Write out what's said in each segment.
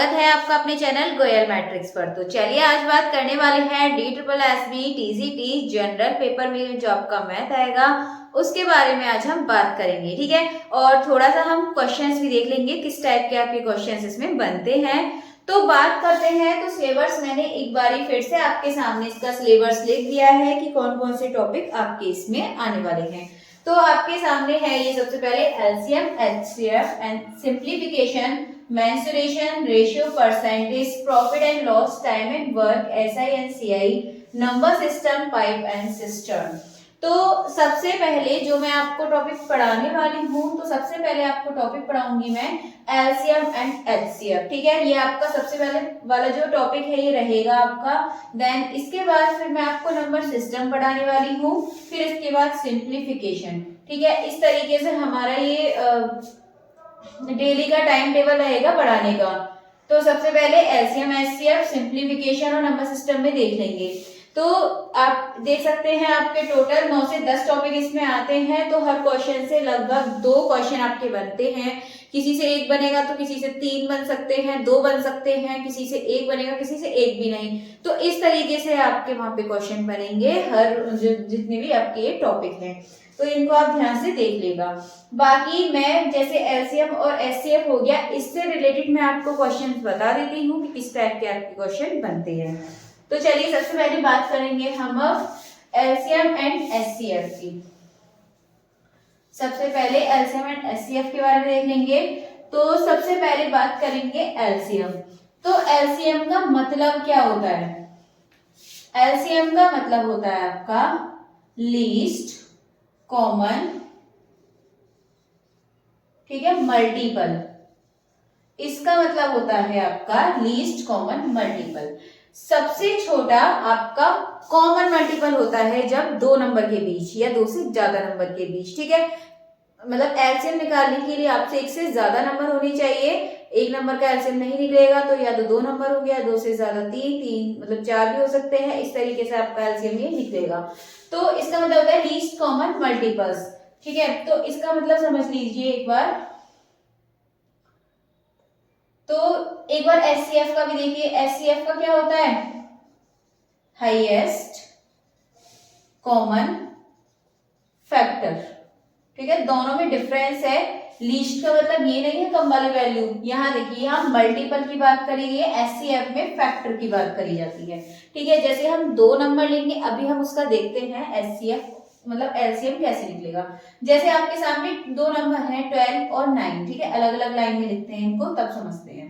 स्वागत है आपका अपने चैनल गोयल मैट्रिक्स पर। तो चलिए आज बात करने वाले हैं DSSB TGT जनरल पेपर में जो आपका मैथ आएगा उसके बारे में आज हम बात करेंगे, ठीक है। और थोड़ा सा हम क्वेश्चंस भी देख लेंगे किस टाइप के आपके क्वेश्चंस इसमें बनते हैं। तो बात करते हैं, तो सिलेबस मैंने एक बारी फिर से आपके सामने इसका सिलेबस लिख दिया है कि कौन कौन से टॉपिक आपके इसमें आने वाले हैं। तो आपके सामने है ये सबसे पहले LCM, HCF and simplification, mensuration, ratio, percentage, profit and loss, time and work, SI and CI, number system, pipe and system. तो सबसे पहले जो मैं आपको टॉपिक पढ़ाने वाली हूँ, तो सबसे पहले आपको टॉपिक पढ़ाऊंगी मैं एलसीएम एंड एचसीएफ, ठीक है। ये आपका सबसे पहले वाला जो टॉपिक है ये रहेगा आपका। देन इसके बाद फिर मैं आपको नंबर सिस्टम पढ़ाने वाली हूँ, फिर इसके बाद सिंप्लीफिकेशन, ठीक है। इस तरीके से हमारा ये डेली का टाइम टेबल रहेगा पढ़ाने का। तो सबसे पहले एलसीएम, एचसीएफ, सिंप्लीफिकेशन और नंबर सिस्टम में देख लेंगे। तो आप देख सकते हैं आपके टोटल 9 से 10 टॉपिक इसमें आते हैं। तो हर क्वेश्चन से लगभग 2 क्वेश्चन आपके बनते हैं। किसी से 1 बनेगा तो किसी से 3 बन सकते हैं, 2 बन सकते हैं, किसी से 1 बनेगा, किसी से 1 भी नहीं। तो इस तरीके से आपके वहां पे क्वेश्चन बनेंगे हर जितने भी आपके टॉपिक हैं। तो इनको आप ध्यान से देख लेगा। बाकी मैं जैसे एलसीएम और एचसीएफ हो गया, इससे रिलेटेड मैं आपको क्वेश्चन बता देती हूँ कि किस टाइप के आपके क्वेश्चन बनते हैं। तो चलिए सबसे पहले बात करेंगे हम अब एलसीएम एंड एचसीएफ की। सबसे पहले एलसीएम एंड एचसीएफ के बारे में देख लेंगे। तो सबसे पहले बात करेंगे एलसीएम। तो एलसीएम का मतलब क्या होता है? एलसीएम का मतलब होता है आपका लीस्ट कॉमन, ठीक है, मल्टीपल। इसका मतलब होता है आपका लीस्ट कॉमन मल्टीपल। सबसे छोटा आपका कॉमन मल्टीपल होता है जब 2 नंबर के बीच या 2 से ज्यादा नंबर के बीच, ठीक है। मतलब एलसीएम निकालने के लिए आपसे 1 से ज्यादा नंबर होनी चाहिए। 1 नंबर का एलसीएम नहीं निकलेगा तो या तो 2 नंबर हो गया, 2 से ज्यादा 3 मतलब 4 भी हो सकते हैं। इस तरीके से आपका एलसीएम ये निकलेगा। तो इसका मतलब होता है लीस्ट कॉमन मल्टीपल्स, ठीक है। तो इसका मतलब समझ लीजिए एक बार। तो एक बार एचसीएफ का भी देखिए। एचसीएफ का क्या होता है? हाईएस्ट कॉमन फैक्टर, ठीक है। दोनों में डिफरेंस है। लीस्ट का मतलब ये नहीं है कम वाली वैल्यू। यहाँ देखिए, यहाँ मल्टीपल की बात करी गई है, एचसीएफ में फैक्टर की बात करी जाती है, ठीक है। जैसे हम 2 नंबर लेंगे, अभी हम उसका देखते हैं एचसीएफ मतलब एलसीएम कैसे निकलेगा। जैसे आपके सामने 2 नंबर हैं 12 और 9, ठीक है। अलग अलग लाइन में लिखते हैं इनको, तब समझते हैं।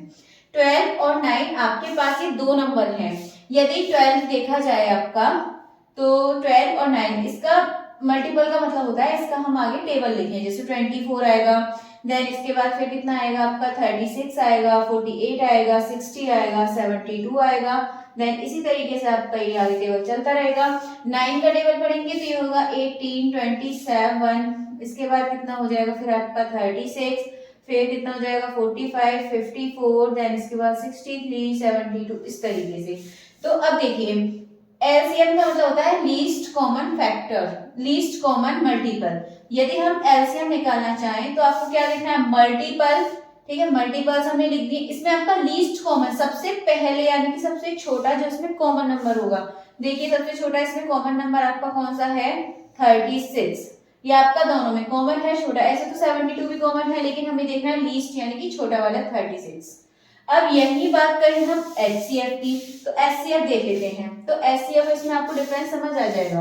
12 और 9 आपके पास ये 2 नंबर हैं। यदि 12 देखा जाए आपका, तो 12 और 9 इसका मल्टीपल का मतलब होता है, इसका हम आगे टेबल लिखें। जैसे 24 आएगा, देन इसके बाद फिर कितना आएगा आपका 36 आएगा, 48 आएगा, 60 आएगा, 72 आएगा। देन इसी तरीके से आपका ये आगे टेबल चलता रहेगा। 9 का टेबल पढ़ेंगे तो ये होगा 18, 27, इसके बाद कितना हो जाएगा फिर आपका 36, फिर कितना हो जाएगा 45, 54, देन इसके बाद 63, 72, इस तरीके से। तो अब देखिए, एलसीएम का मतलब होता है least common factor, least common multiple. यदि हम एलसीएम निकालना चाहें तो आपको क्या लिखना है? मल्टीपल, ठीक है। मल्टीपल्स हमने लिख दिए। इसमें आपका लीस्ट कॉमन सबसे पहले यानी कि सबसे छोटा जो इसमें कॉमन नंबर होगा। देखिए सबसे छोटा इसमें कॉमन नंबर आपका कौन सा है? 36। ये आपका दोनों में कॉमन है छोटा। ऐसे तो 72 भी कॉमन है, लेकिन हमें देखना है लीस्ट यानी कि छोटा वाला 36। अब यही बात करें हम एचसीएफ की, तो एचसीएफ देख लेते हैं। तो एचसीएफ इसमें आपको डिफरेंस समझ आ जाएगा।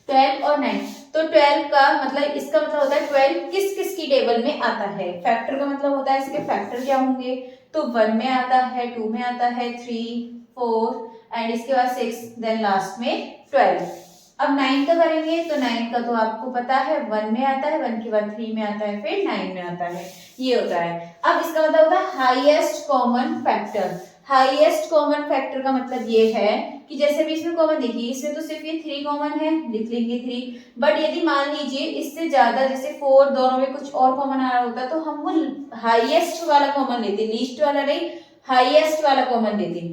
12 और 9, तो 12 का मतलब, इसका मतलब होता है 12 किस किस की टेबल में आता है। फैक्टर का मतलब होता है इसके फैक्टर क्या होंगे। तो 1 में आता है, 2 में आता है, 3, 4 एंड इसके बाद 6, देन लास्ट में 12। अब 9 का करेंगे तो 9 का तो आपको पता है 1 में आता है, 1 के बाद 3 में आता है, फिर 9 में आता है, ये होता है। अब इसका मतलब होता है highest common factor. Highest common factor का मतलब ये है कि जैसे भी इसमें कॉमन देखिए, इसमें तो सिर्फ ये 3 कॉमन है, लिख लेंगे 3। बट यदि मान लीजिए इससे ज्यादा जैसे 4, दोनों में कुछ और कॉमन आ रहा होता तो हम वो हाईएस्ट वाला कॉमन लेते, लीस्ट वाला नहीं, हाईएस्ट वाला कॉमन लेते।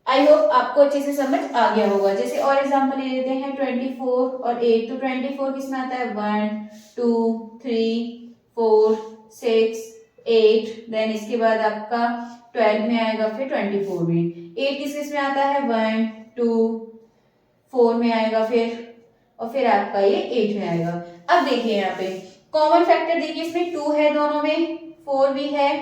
आई होप आपको अच्छे से समझ आ गया होगा। जैसे और एग्जांपल ले लेते हैं 24 और 8। तो 24 किसमें आता है? 1, 2, 3, 4, 6, 8, देन इसके बाद आपका 12 में आएगा, फिर 24 में। 8 किस में आता है, 1 2 4 में आएगा फिर, और फिर आपका ये 8 में आएगा। अब देखिए यहाँ पे कॉमन फैक्टर देखिए, इसमें 2 है दोनों में, 4 भी है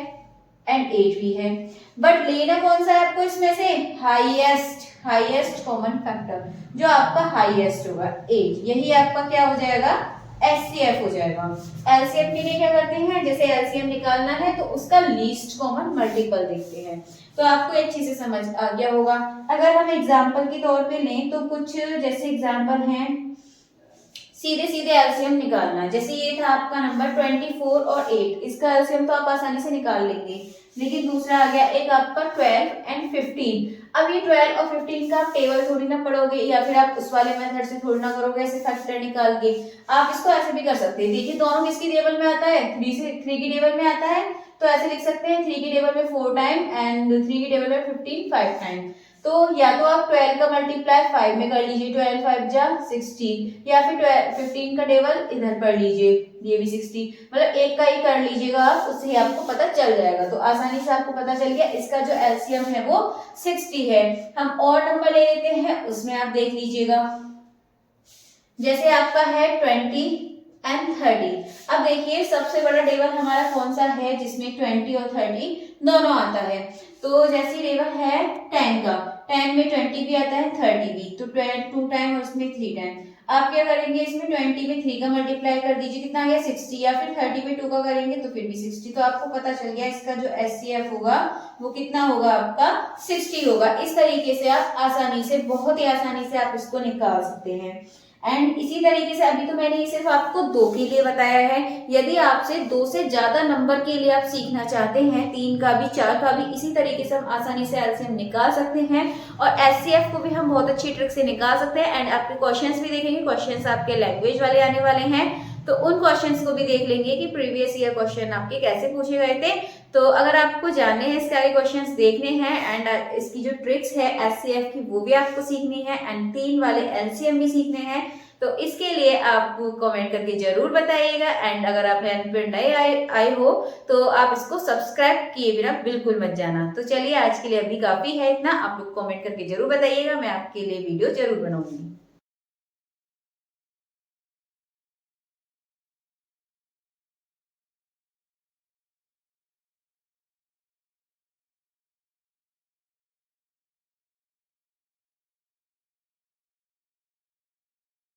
एंड 8 भी है, बट लेना कौन सा है आपको इसमें से, हाईएस्ट कॉमन फैक्टर, जो आपका हाईएस्ट होगा 8, यही आपका क्या हो जाएगा, एचसीएफ हो जाएगा। एलसीएम के लिए क्या करते हैं, जैसे एलसीएम निकालना है तो उसका लीस्ट कॉमन मल्टीपल देखते हैं। तो आपको एक चीज से समझ आ गया होगा। अगर हम एग्जाम्पल के तौर पे लें तो कुछ जैसे एग्जाम्पल हैं, सीधे सीधे एलसीएम निकालना है, जैसे ये था आपका नंबर 24 और 8, इसका एलसीएम तो आप आसानी से निकाल लेंगे। लेकिन दूसरा आ गया एक आपका 12 एंड 15। अब ये 12 और 15 का आप टेबल थोड़ी ना पढ़ोगे, या फिर आप उस वाले मेथड से थोड़ी ना करोगे ऐसे फैक्टर निकाल के, आप इसको ऐसे भी कर सकते हैं। देखिए दोनों किसकी टेबल में आता है, 3 की टेबल में आता है, तो ऐसे लिख सकते हैं 3 की टेबल में 4 टाइम एंड 3 की टेबल में 15 5 टाइम। तो या तो आप 12 का मल्टीप्लाई 5 में कर लीजिए, 12 5 जा 60, या फिर 15 का टेबल इधर पढ़ लीजिए, ये भी 60, मतलब एक का ही कर लीजिएगा आप, उससे ही आपको पता चल जाएगा। तो आसानी से आपको पता चल गया इसका जो एलसीएम है वो 60 है। हम और नंबर ले लेते हैं, उसमें आप देख लीजिएगा, जैसे आपका है 20 एंड 30। अब देखिए सबसे बड़ा टेबल हमारा कौन सा है जिसमें 20 और 30 दोनों आता है, तो जैसे टेबल है 10 का, 10 में 20 भी आता है 30 भी, तो 2 टाइम और उसमें 3 टाइम। आप क्या करेंगे, इसमें 20 में 3 का मल्टीप्लाई कर दीजिए, कितना आ गया 60, या फिर 30 में 2 का करेंगे तो फिर भी 60। तो आपको पता चल गया इसका जो एचसीएफ होगा वो कितना होगा, आपका 60 होगा। इस तरीके से आप आसानी से, बहुत ही आसानी से आप इसको निकाल सकते हैं। एंड इसी तरीके से अभी तो मैंने ये सिर्फ आपको 2 के लिए बताया है, यदि आपसे 2 से ज्यादा नंबर के लिए आप सीखना चाहते हैं, 3 का भी 4 का भी, इसी तरीके से हम आसानी से एलसीएम निकाल सकते हैं और एचसीएफ को भी हम बहुत अच्छी ट्रिक से निकाल सकते हैं। एंड आपके क्वेश्चंस भी देखेंगे, क्वेश्चंस आपके लैंग्वेज वाले आने वाले हैं, तो उन क्वेश्चंस को भी देख लेंगे कि प्रीवियस ईयर क्वेश्चन आपके कैसे पूछे गए थे। तो अगर आपको जानने हैं इसके आगे क्वेश्चंस देखने हैं एंड इसकी जो ट्रिक्स है एचसीएफ की वो भी आपको सीखनी है एंड 3 वाले एलसीएम भी सीखने हैं, तो इसके लिए आप कमेंट करके जरूर बताइएगा। एंड अगर आप चैनल पर नए आए हो तो आप इसको सब्सक्राइब किए बिना बिल्कुल मत जाना। तो चलिए आज के लिए अभी काफी है इतना, आप लोग कमेंट करके जरूर बताइएगा, मैं आपके लिए वीडियो जरूर बनाऊंगी।